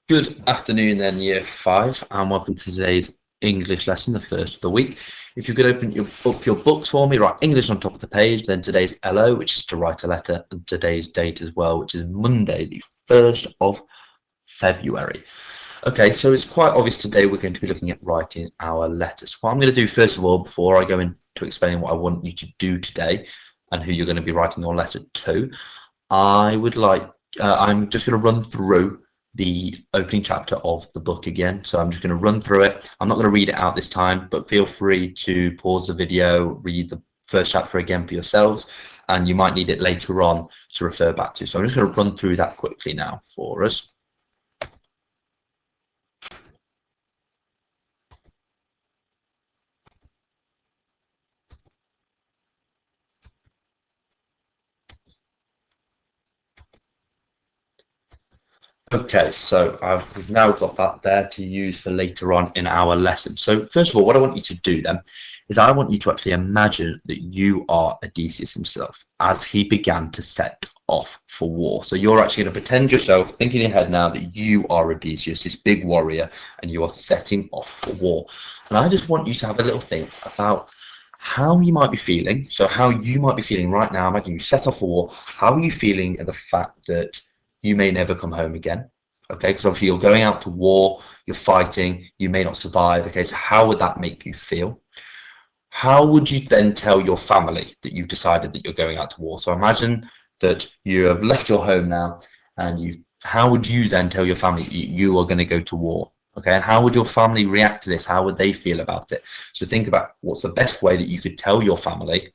Good afternoon then, Year 5, and welcome to today's English lesson, the first of the week. If you could open up your books for me, write English on top of the page, then today's LO, which is to write a letter, and today's date as well, which is Monday, the 1st of February. Okay, so it's quite obvious today we're going to be looking at writing our letters. What I'm going to do first of all, before I go into explaining what I want you to do today and who you're going to be writing your letter to, I'm just going to run through the opening chapter of the book again. So I'm just going to run through it. I'm not going to read it out this time, but feel free to pause the video, read the first chapter again for yourselves, and you might need it later on to refer back to. So I'm just going to run through that quickly now for us. Okay, so we've now got that there to use for later on in our lesson. So first of all, what I want you to do then is I want you to actually imagine that you are Odysseus himself as he began to set off for war. So you're actually going to pretend yourself, think in your head now that you are Odysseus, this big warrior, and you are setting off for war. And I just want you to have a little think about how you might be feeling. So how you might be feeling right now. Imagine you set off for war. How are you feeling at the fact that you may never come home again? Okay, because obviously you're going out to war, you're fighting, you may not survive. Okay, so how would that make you feel? How would you then tell your family that you've decided that you're going out to war? So imagine that you have left your home now, and how would you then tell your family you are going to go to war? Okay, and how would your family react to this? How would they feel about it? So think about what's the best way that you could tell your family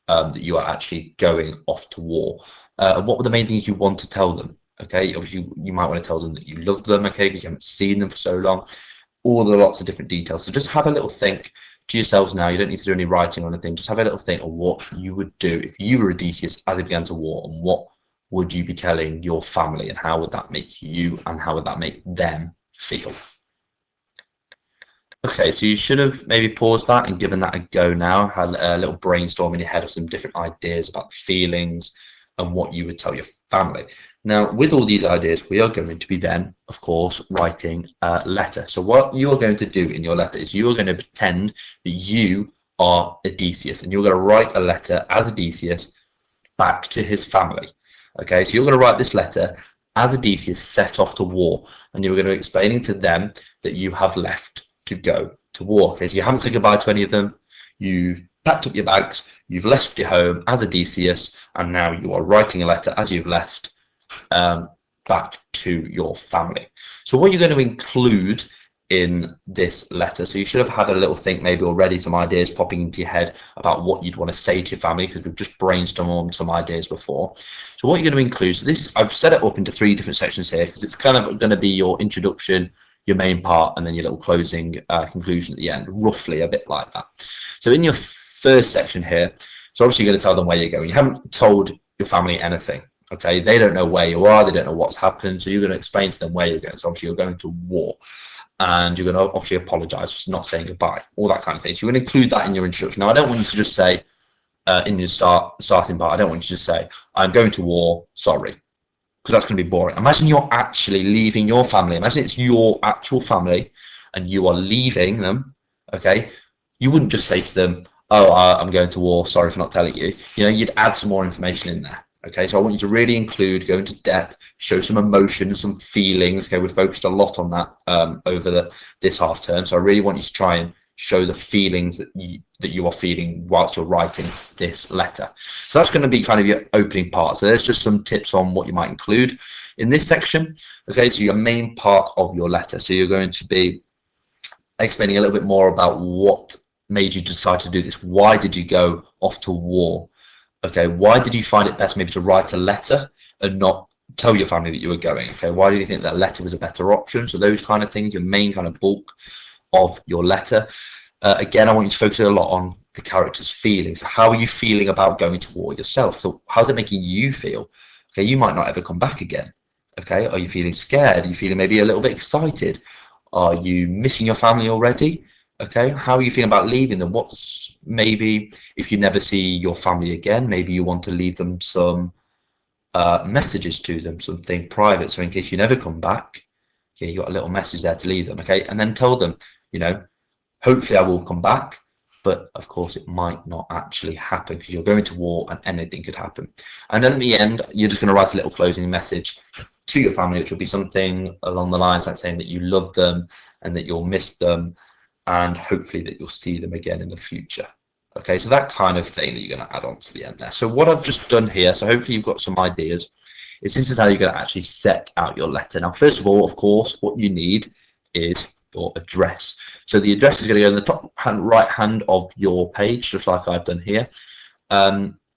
that you are actually going off to war. What were the main things you want to tell them? Okay, obviously you might want to tell them that you love them, okay, because you haven't seen them for so long. All the lots of different details. So just have a little think to yourselves now. You don't need to do any writing or anything. Just have a little think of what you would do if you were Odysseus as he began to war, and what would you be telling your family, and how would that make you, and how would that make them feel? Okay, so you should have maybe paused that and given that a go now, had a little brainstorm in your head of some different ideas about feelings and what you would tell your family. Now, with all these ideas, we are going to be then, of course, writing a letter. So what you are going to do in your letter is you are going to pretend that you are Odysseus, and you're going to write a letter as Odysseus back to his family. Okay, so you're going to write this letter as Odysseus set off to war, and you're going to be explaining to them that you have left to go to war. Okay, so you haven't said goodbye to any of them. You've packed up your bags, you've left your home as Odysseus, and now you are writing a letter as you've left back to your family. So what you're going to include in this letter, so you should have had a little think maybe already, some ideas popping into your head about what you'd want to say to your family, because we've just brainstormed on some ideas before. So what you're going to include, so this, I've set it up into 3 different sections here, because it's kind of going to be your introduction, your main part, and then your little closing conclusion at the end, roughly a bit like that. So in your first section here, so obviously you're going to tell them where you're going. You haven't told your family anything. Okay, they don't know where you are, they don't know what's happened, so you're going to explain to them where you're going. So obviously you're going to war, and you're going to obviously apologise for not saying goodbye, all that kind of thing. So you're going to include that in your introduction. Now, I don't want you to just say in your starting part, I don't want you to say, I'm going to war, sorry, because that's going to be boring. Imagine you're actually leaving your family. Imagine it's your actual family, and you are leaving them, okay? You wouldn't just say to them, oh, I'm going to war, sorry for not telling you. You know, you'd add some more information in there. Okay, so I want you to really include, go into depth, show some emotion, some feelings. Okay, we've focused a lot on that over this half term. So I really want you to try and show the feelings that you are feeling whilst you're writing this letter. So that's going to be kind of your opening part. So there's just some tips on what you might include in this section. Okay, so your main part of your letter. So you're going to be explaining a little bit more about what made you decide to do this. Why did you go off to war? Okay, why did you find it best maybe to write a letter and not tell your family that you were going? Okay, why did you think that letter was a better option? So those kind of things, your main kind of bulk of your letter. Again, I want you to focus a lot on the character's feelings. How are you feeling about going to war yourself? So how's it making you feel? Okay, you might not ever come back again. Okay, are you feeling scared? Are you feeling maybe a little bit excited? Are you missing your family already? Okay, how are you feeling about leaving them? What's maybe if you never see your family again, maybe you want to leave them some messages to them, something private, so in case you never come back, yeah, you got a little message there to leave them, okay? And then tell them, you know, hopefully I will come back, but of course it might not actually happen because you're going to war and anything could happen. And then at the end, you're just going to write a little closing message to your family, which will be something along the lines like saying that you love them and that you'll miss them and hopefully that you'll see them again in the future. Okay, so that kind of thing that you're going to add on to the end there. So what I've just done here, so hopefully you've got some ideas, is this is how you're going to actually set out your letter. Now, first of all, of course, what you need is your address. So the address is going to go in the top right hand of your page, just like I've done here.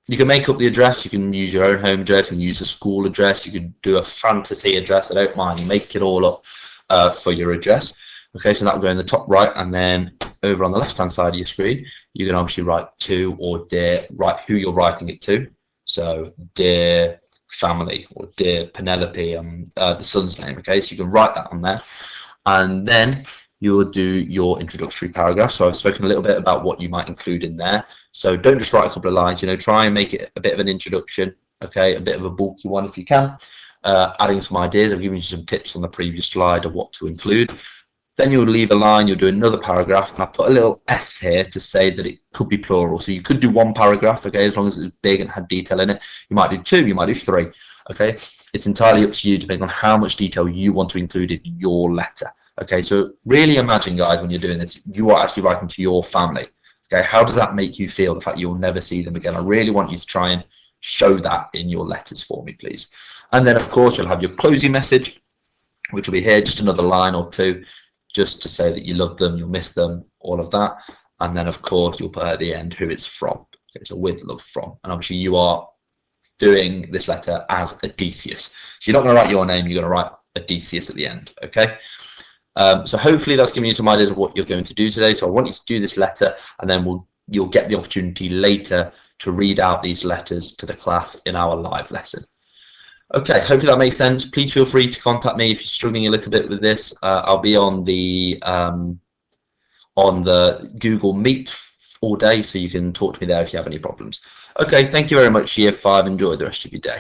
You can make up the address. You can use your own home address and use a school address. You can do a fantasy address. I don't mind. You make it all up for your address. Okay, so that will go in the top right, and then over on the left-hand side of your screen, you can obviously write to or dear, write who you're writing it to. So dear family or dear Penelope, the son's name. Okay, so you can write that on there, and then you will do your introductory paragraph. So I've spoken a little bit about what you might include in there. So don't just write a couple of lines, you know, try and make it a bit of an introduction, okay, a bit of a bulky one if you can, adding some ideas. I've given you some tips on the previous slide of what to include. Then you'll leave a line, you'll do another paragraph, and I put a little S here to say that it could be plural. So you could do one paragraph, okay, as long as it's big and had detail in it. You might do two, you might do three, okay. It's entirely up to you depending on how much detail you want to include in your letter. Okay, so really imagine, guys, when you're doing this, you are actually writing to your family. Okay, how does that make you feel, the fact you'll never see them again? I really want you to try and show that in your letters for me, please. And then, of course, you'll have your closing message, which will be here, just another line or two, just to say that you love them, you'll miss them, all of that. And then, of course, you'll put at the end who it's from. Okay, so with love from. And obviously, you are doing this letter as Odysseus. So you're not going to write your name, you're going to write Odysseus at the end, okay? So hopefully that's giving you some ideas of what you're going to do today. So I want you to do this letter, and then you'll get the opportunity later to read out these letters to the class in our live lesson. Okay, hopefully that makes sense. Please feel free to contact me if you're struggling a little bit with this. I'll be on the Google Meet all day, so you can talk to me there if you have any problems. Okay, thank you very much, Year 5. Enjoy the rest of your day.